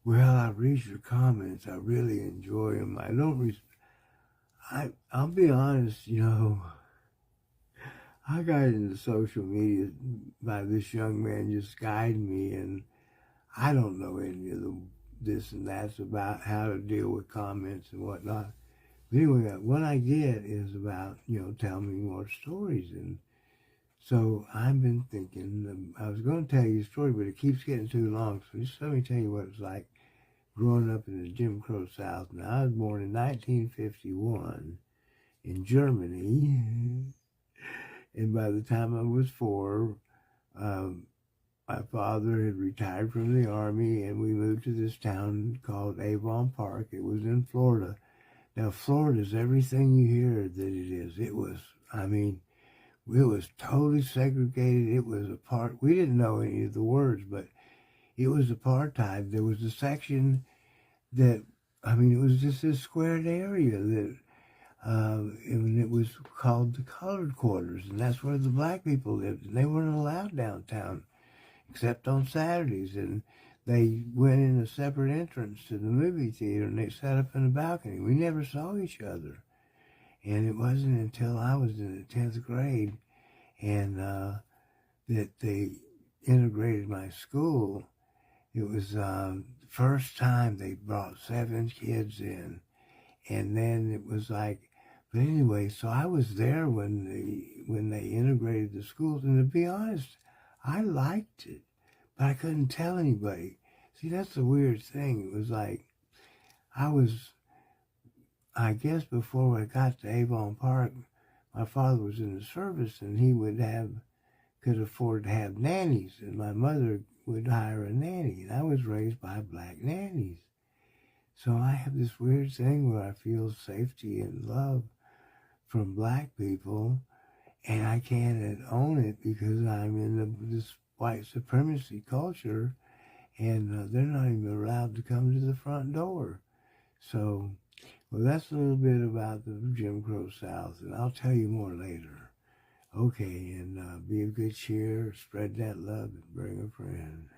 Well, I read your comments. I really enjoy them. I don't. I'll be honest. I got into social media by this young man just guiding me, and I don't know any of the this and that's about how to deal with comments and whatnot. But anyway, what I get is about tell me more stories, and so I've been thinking. I was going to tell you a story, but it keeps getting too long. So just let me tell you what it's like growing up in the Jim Crow South. Now, I was born in 1951 in Germany, and by the time I was 4, um, my father had retired from the Army, and we moved to this town called Avon Park. It was in Florida. Now, Florida's everything you hear that it is. I mean, it was totally segregated. It was we didn't know any of the words, but it was apartheid. There was a section that, it was just this squared area that, and it was called the colored quarters, and that's where the black people lived, and they weren't allowed downtown except on Saturdays, and they went in a separate entrance to the movie theater, and they sat up in the balcony. We never saw each other, and it wasn't until I was in the 10th grade, and that they integrated my school. It was the first time they brought 7 kids in, and then it was like, but anyway, so I was there when they integrated the schools, and to be honest, I liked it, but I couldn't tell anybody. See, that's the weird thing. It was like I guess before I got to Avon Park, my father was in the service, and he could afford to have nannies, and my mother would hire a nanny, and I was raised by black nannies. So I have this weird thing where I feel safety and love from black people, and I can't own it because I'm in this white supremacy culture, and they're not even allowed to come to the front door. So, well, that's a little bit about the Jim Crow South, and I'll tell you more later. Okay, and be of good cheer, spread that love, and bring a friend.